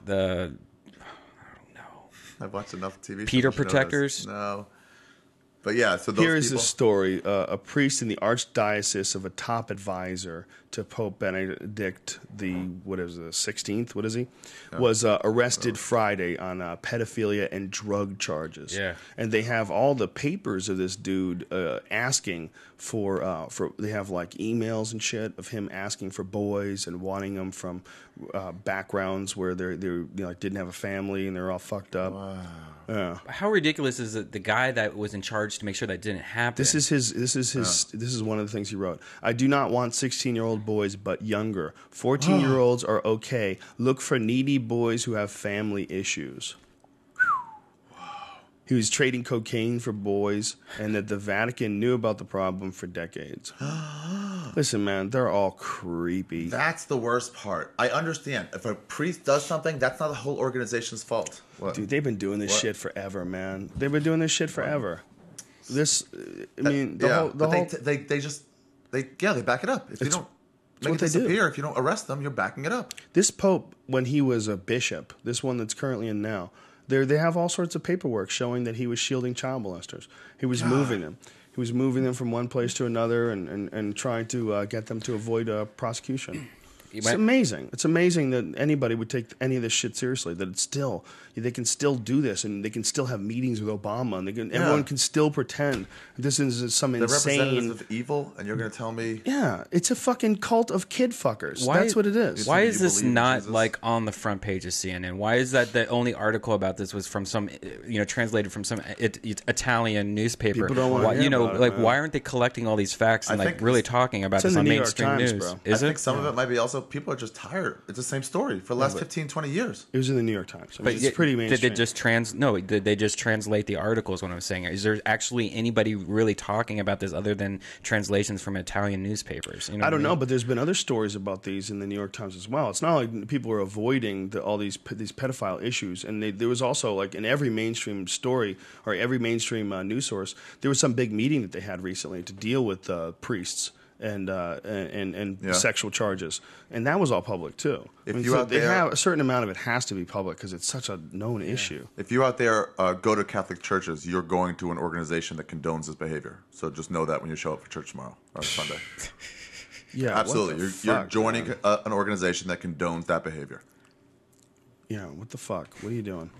the I don't know. I've watched enough TV shows. Peter Protectors? No. But yeah, so those Here is people... the story. A priest in the Archdiocese of a top advisor to Pope Benedict the 16th, what is he? Yeah. Was arrested Friday on pedophilia and drug charges. Yeah. And they have all the papers of this dude asking for they have like emails and shit of him asking for boys and wanting them from backgrounds where they're like didn't have a family and they're all fucked up. Wow. Yeah. How ridiculous is it? The guy that was in charge to make sure that didn't happen. This is one of the things he wrote. I do not want 16-year-old boys, but younger. 14-year-olds are okay. Look for needy boys who have family issues. He was trading cocaine for boys, and that the Vatican knew about the problem for decades. Listen, man, they're all creepy. That's the worst part. I understand. If a priest does something, that's not the whole organization's fault. What? Dude, they've been doing this shit forever, man. They've been doing this shit forever. They back it up. If you don't make it disappear, if you don't arrest them, you're backing it up. This pope, when he was a bishop, this one that's currently in now, they have all sorts of paperwork showing that he was shielding child molesters. He was moving them. He was moving them from one place to another and trying to get them to avoid prosecution. It's amazing. It's amazing that anybody would take any of this shit seriously. That they can still do this, and they can still have meetings with Obama, and everyone can still pretend this is some insane. The representatives of evil, and you're going to tell me? Yeah, it's a fucking cult of kid fuckers. That's what it is. Why is this not like on the front page of CNN? Why is that the only article about this was from some, translated from some Italian newspaper? People don't want to hear about it, why aren't they collecting all these facts and really talking about this on mainstream news? Bro. I think some of it might be also people are just tired. It's the same story for the last 15, 20 years. It was in the New York Times. It's pretty mainstream. Did they just translate the articles? What I'm saying is, there actually anybody really talking about this other than translations from Italian newspapers? I don't know, but there's been other stories about these in the New York Times as well. It's not like people are avoiding all these pedophile issues, and there was also like in every mainstream story or every mainstream news source, there was some big meeting that they had recently to deal with priests and sexual charges, and that was all public too. They have a certain amount of it has to be public because it's such a known issue. If you out there go to Catholic churches, you're going to an organization that condones this behavior. So just know that when you show up for church tomorrow or Sunday. Yeah, absolutely. You're joining an organization that condones that behavior. Yeah, what the fuck? What are you doing?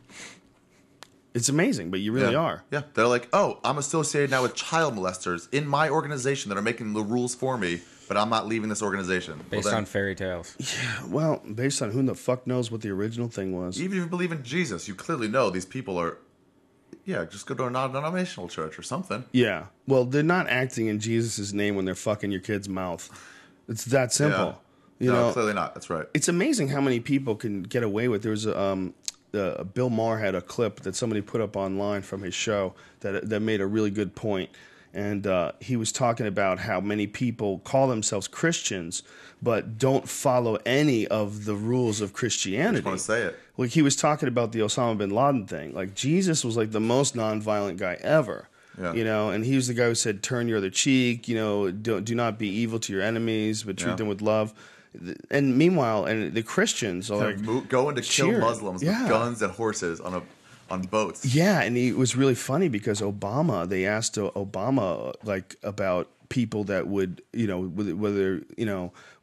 It's amazing, but you really are. Yeah, they're like, oh, I'm associated now with child molesters in my organization that are making the rules for me, but I'm not leaving this organization. Based on fairy tales. Yeah, well, based on who the fuck knows what the original thing was. Even if you believe in Jesus, you clearly know these people are, just go to a non-denominational church or something. Yeah, well, they're not acting in Jesus' name when they're fucking your kid's mouth. It's that simple. Yeah. No, clearly not. That's right. It's amazing how many people can get away with. There was Bill Maher had a clip that somebody put up online from his show that made a really good point. And he was talking about how many people call themselves Christians but don't follow any of the rules of Christianity. I just want to say it. Like he was talking about the Osama bin Laden thing. Like Jesus was like the most nonviolent guy ever. Yeah. And he was the guy who said, turn your other cheek, do not be evil to your enemies, but treat them with love. And meanwhile, the Christians are like going to kill Muslims with guns and horses on boats. Yeah, and it was really funny because they asked Obama like about people that would, whether,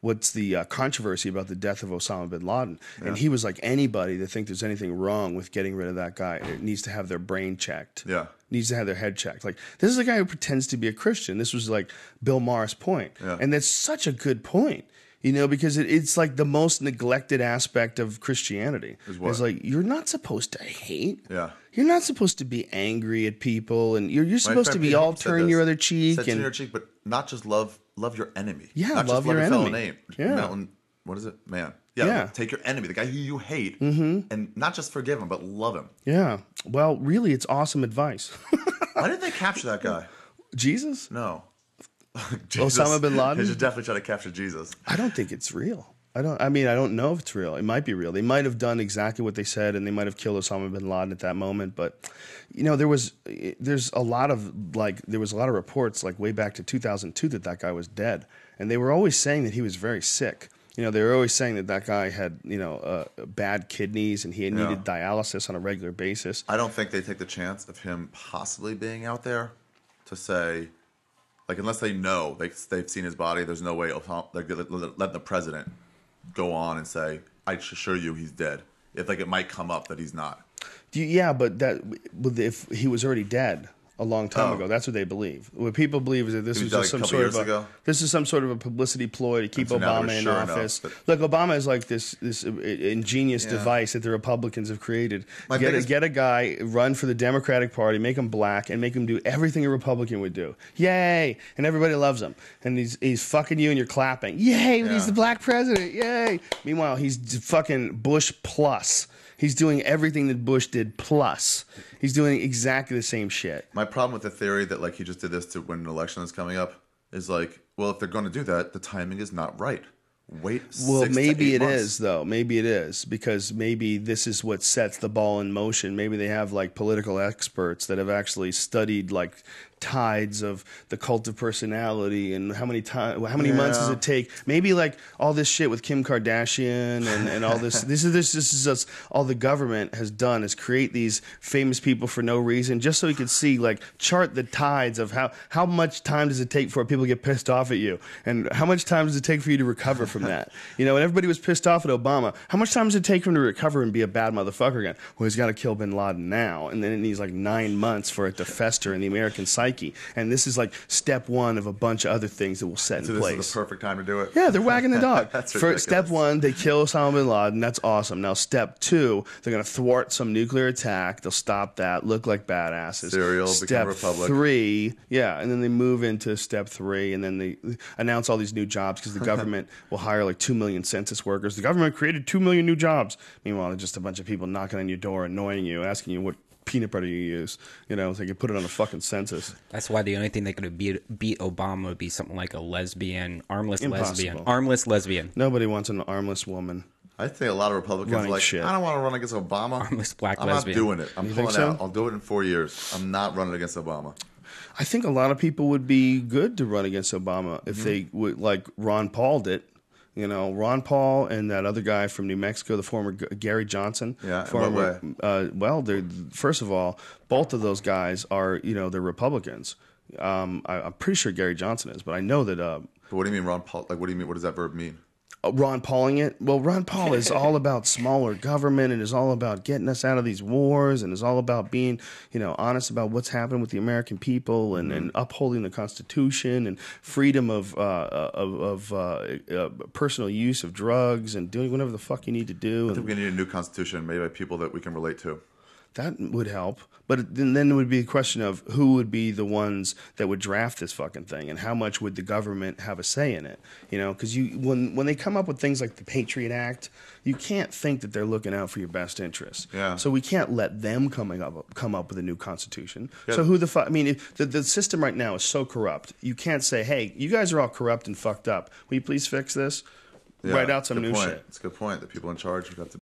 what's the controversy about the death of Osama bin Laden. Yeah. And he was like, anybody that thinks there's anything wrong with getting rid of that guy, it needs to have their brain checked. Yeah. Needs to have their head checked. Like, this is a guy who pretends to be a Christian. This was like Bill Maher's point. Yeah. And that's such a good point. Because it's like the most neglected aspect of Christianity. It's like, you're not supposed to hate. Yeah. You're not supposed to be angry at people, and you're supposed to be all turn your other cheek. Turn your cheek, but not just love your enemy. Yeah, not love your enemy. Yeah. What is it? Man. Yeah. Take your enemy, the guy who you hate, and not just forgive him, but love him. Yeah. Well, really, it's awesome advice. Why didn't they capture that guy? Jesus? No. Osama bin Laden? They should definitely try to capture Jesus. I don't think it's real. I don't know if it's real. It might be real. They might have done exactly what they said, and they might have killed Osama bin Laden at that moment. But there was a lot of reports like way back to 2002 that guy was dead, and they were always saying that he was very sick. You know, they were always saying that guy had, you know, bad kidneys and he had needed dialysis on a regular basis. I don't think they take the chance of him possibly being out there to say, like, unless they know they've seen his body, there's no way like let the president go on and say, I assure you he's dead. If like it might come up that he's not. Yeah, but if he was already dead a long time ago, that's what they believe. What people believe is that this is just some sort of a publicity ploy to keep Obama in office. Look, Obama is like this ingenious device that the Republicans have created. Get a guy, run for the Democratic Party, make him black, and make him do everything a Republican would do. Yay! And everybody loves him. And he's fucking you, and you're clapping. Yay! He's the black president. Yay! Meanwhile, he's fucking Bush plus. He's doing everything that Bush did plus. He's doing exactly the same shit. My problem with the theory that like he just did this to when an election is coming up is like, well, if they're going to do that, the timing is not right. Wait 6 to 8 months. Maybe it is, though. Maybe it is, because maybe this is what sets the ball in motion. Maybe they have like political experts that have actually studied like tides of the cult of personality and how many months does it take? Maybe like all this shit with Kim Kardashian and all this. This is just all the government has done is create these famous people for no reason, just so you could see like chart the tides of how much time does it take before people get pissed off at you, and how much time does it take for you to recover from that? You know, and everybody was pissed off at Obama. How much time does it take for him to recover and be a bad motherfucker again? Well, he's got to kill bin Laden now, and then it needs like 9 months for it to fester in the American psyche. And this is like step one of a bunch of other things that will set in place. This is the perfect time to do it. Yeah, they're wagging the dog. That's ridiculous. Step one, they kill Osama bin Laden. That's awesome. Now, step two, they're going to thwart some nuclear attack. They'll stop that, look like badasses. Become republic. Step three, and then they move into step three, and then they announce all these new jobs because the government will hire like 2 million census workers. The government created 2 million new jobs. Meanwhile, they're just a bunch of people knocking on your door, annoying you, asking you what peanut butter you use, you know, so they could put it on a fucking census. That's why the only thing that could beat Obama would be something like a armless lesbian. Nobody wants an armless woman. I think a lot of Republicans are like, shit. I don't want to run against Obama. Armless black I'm lesbian. not doing it. I'm pulling out. I'll do it in 4 years. I'm not running against Obama. I think a lot of people would be good to run against Obama if they would, like Ron Paul did. You know, Ron Paul and that other guy from New Mexico, the former Gary Johnson. Yeah, former, in what way? Well, first of all, both of those guys are, you know, they're Republicans. I'm pretty sure Gary Johnson is, but I know that. But what do you mean, Ron Paul? Like, what do you mean? What does that verb mean? Ron Pauling it? Well, Ron Paul is all about smaller government and is all about getting us out of these wars and is all about being, you know, honest about what's happening with the American people and upholding the Constitution and freedom of personal use of drugs and doing whatever the fuck you need to do. I think we need a new Constitution made by people that we can relate to. That would help. But then it would be a question of who would be the ones that would draft this fucking thing and how much would the government have a say in it? You know, because when they come up with things like the Patriot Act, you can't think that they're looking out for your best interests. Yeah. So we can't let them come up with a new constitution. Yeah. So who the fuck? I mean, the system right now is so corrupt. You can't say, hey, you guys are all corrupt and fucked up. Will you please fix this? Yeah, write out some new shit. It's a good point. The people in charge would have to